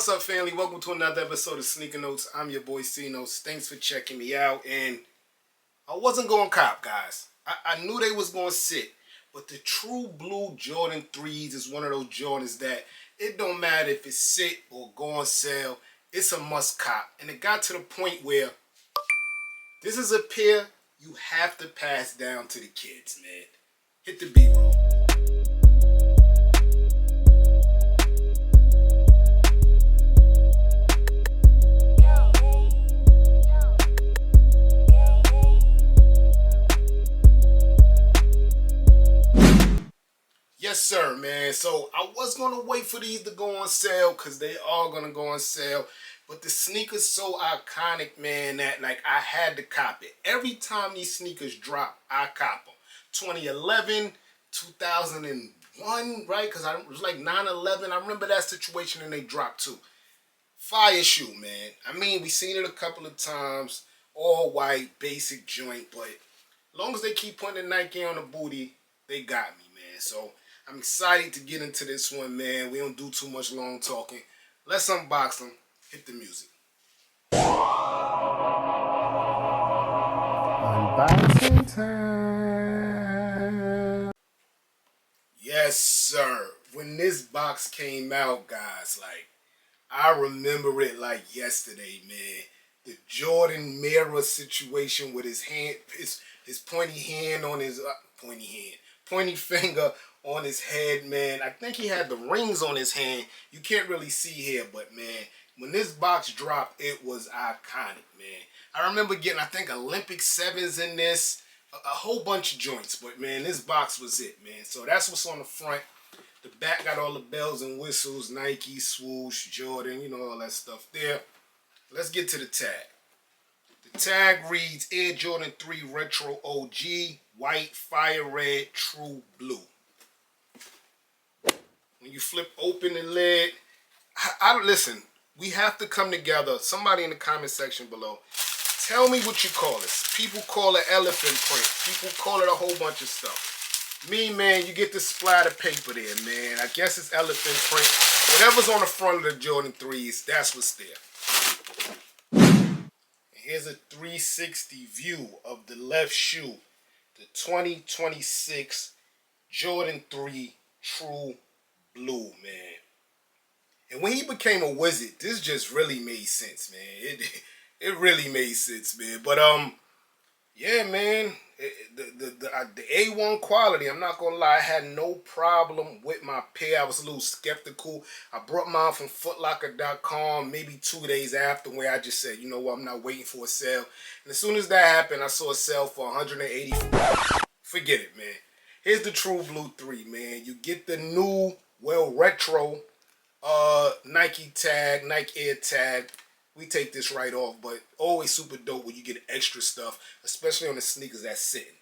What's up, family? Welcome to another episode of Sneaker Notes. I'm your boy C Notes. Thanks for checking me out. And I wasn't going cop, guys. I knew they was going to sit. But the true blue Jordan 3s is one of those Jordans that it don't matter if it's sit or go on sale. It's a must cop. And it got to the point where this is a pair you have to pass down to the kids, man. Hit the B-roll. Yes, sir, man. So I was going to wait for these to go on sale because they are going to go on sale. But the sneaker's so iconic, man, that like I had to cop it. Every time these sneakers drop, I cop them. 2011, 2001, right? Because it was like 9/11. I remember that situation and they dropped too. Fire shoe, man. I mean, we seen it a couple of times. All white, basic joint. But as long as they keep putting the Nike on the booty, they got me, man. So I'm excited to get into this one, man. We don't do too much long talking. Let's unbox them. Hit the music. Unboxing time. Yes, sir. When this box came out, guys, like, I remember it like yesterday, man. The Jordan mirror situation with his hand, his pointy hand on his, pointy finger on his head, man. I think he had the rings on his hand. You can't really see here, but man, when this box dropped, it was iconic, man. I remember getting, I think, Olympic 7s in this, a whole bunch of joints, but man, this box was it, man. So that's what's on the front. The back got all the bells and whistles, Nike, swoosh, Jordan, you know, all that stuff there. Let's get to the tag. The tag reads Air Jordan 3 Retro OG, white, fire red, true blue. When you flip open the lid, listen, we have to come together. Somebody in the comment section below, tell me what you call this. People call it elephant print. People call it a whole bunch of stuff. Me, man, you get the splatter paper there, man. I guess it's elephant print. Whatever's on the front of the Jordan 3s, that's what's there. Here's a 360 view of the left shoe. The 2026 Jordan 3 True Blue, man. And when he became a wizard, this just really made sense, man. It really made sense, man. But yeah, man, the A1 quality, I'm not gonna lie, I had no problem with my pair. I was a little skeptical. I brought mine from footlocker.com maybe 2 days after, where I just said, you know what, I'm not waiting for a sale. And as soon as that happened, I saw a sale for $180. Forget it, man. Here's the True Blue 3, man. You get the new, well, retro Nike tag, Nike Air tag. We take this right off, but always super dope when you get extra stuff, especially on the sneakers that's sitting,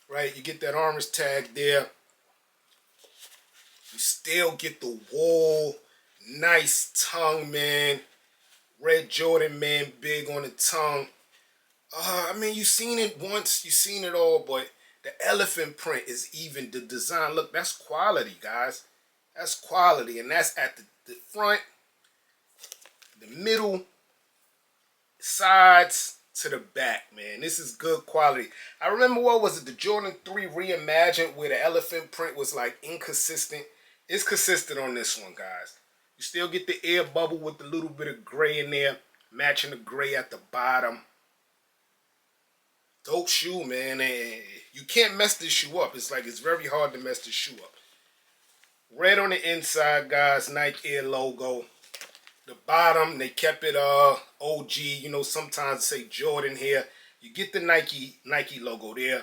right? You get that orange tag there. You still get the wool, nice tongue, man. Red Jordan, man, big on the tongue. I mean, you've seen it once, you've seen it all, but the elephant print is even the design. Look, that's quality, guys. That's quality, and that's at the front, the middle, sides to the back, man. This is good quality. I remember, what was it, the Jordan 3 Reimagined, where the elephant print was like inconsistent. It's consistent on this one, guys. You still get the air bubble with the little bit of gray in there, matching the gray at the bottom. Dope shoe, man. And you can't mess this shoe up. It's like, it's very hard to mess this shoe up. Red on the inside, guys. Nike Air logo. The bottom, they kept it OG. You know, sometimes say Jordan here. You get the Nike logo there.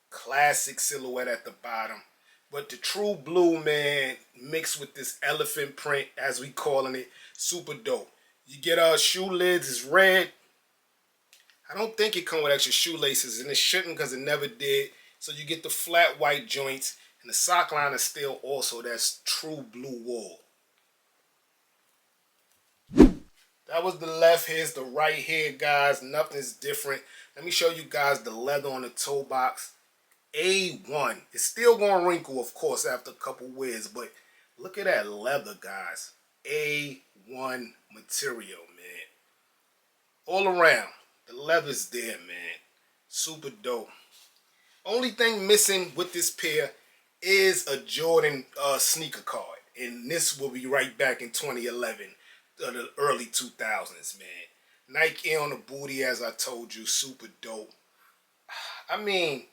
Classic silhouette at the bottom. But the True Blue, man, mixed with this elephant print, as we calling it, super dope. You get shoe lids, is red. I don't think it comes with extra shoelaces, and it shouldn't, because it never did. So you get the flat white joints, and the sock line is still also that's True Blue wool. That was the left. Here's the right here, guys. Nothing's different. Let me show you guys the leather on the toe box. A1. It's still going to wrinkle, of course, after a couple wears, but look at that leather, guys. A1 material, man. All around. The leather's there, man. Super dope. Only thing missing with this pair is a Jordan sneaker card. And this will be right back in 2011, the early 2000s, man. Nike on the booty, as I told you, super dope. I mean,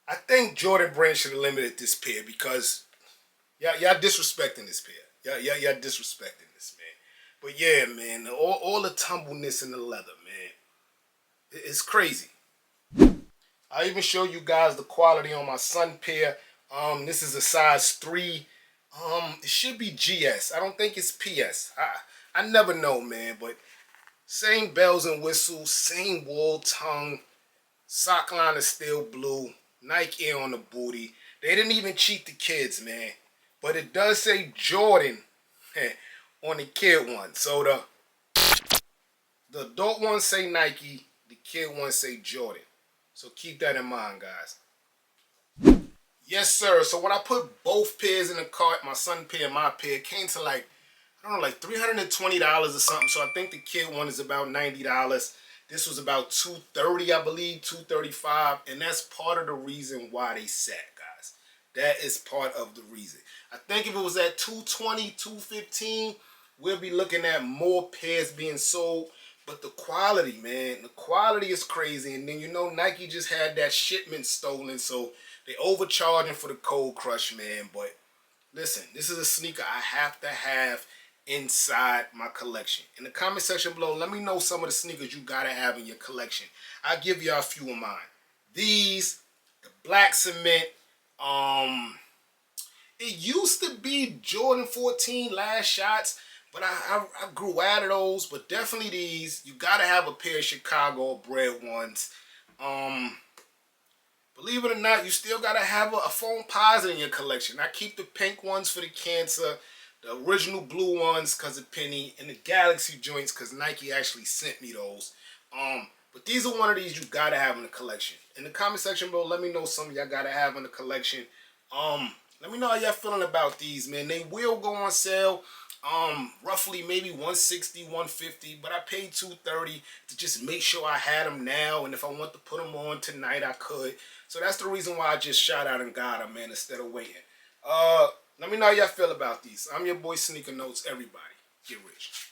I think Jordan Brand should have limited this pair because y'all disrespecting this pair. Y'all disrespecting this, man. But yeah, man, all the tumbleness in the leather, man. It's crazy. I even show you guys the quality on my Sun pair. This is a size 3. It should be GS. I don't think it's PS. I never know, man, but same bells and whistles, same wool tongue. Sock line is still blue. Nike Air on the booty. They didn't even cheat the kids, man. But it does say Jordan on the kid one. So the adult ones say Nike. The kid ones say Jordan. So keep that in mind, guys. Yes, sir. So when I put both pairs in the cart, my Sun pair and my pair, it came to like, I don't know, like $320 or something. So I think the kid one is about $90. This was about $230, I believe, $235. And that's part of the reason why they sat, guys. That is part of the reason. I think if it was at $220, $215, we'll be looking at more pairs being sold. But the quality, man, the quality is crazy. And then, you know, Nike just had that shipment stolen. So they overcharging for the Cold Crush, man. But listen, this is a sneaker I have to have inside my collection. In the comment section below, let me know some of the sneakers you gotta have in your collection. I'll give y'all a few of mine. These, the black cement, it used to be Jordan 14 Last Shots, but I grew out of those. But definitely these, you gotta have a pair of Chicago bred ones. Believe it or not, you still gotta have a foam posit in your collection. I keep the pink ones for the cancer, the original blue ones because of Penny, and the Galaxy joints because Nike actually sent me those. But these are one of these you gotta have in the collection. In the comment section below, let me know some y'all gotta have in the collection. Let me know how y'all feeling about these, man. They will go on sale. Roughly maybe $160, $150, but I paid $230 to just make sure I had them now, and if I want to put them on tonight, I could. So that's the reason why I just shot out and got them, man, instead of waiting. Let me know how y'all feel about these. I'm your boy Sneaker Notes. Everybody, get rich.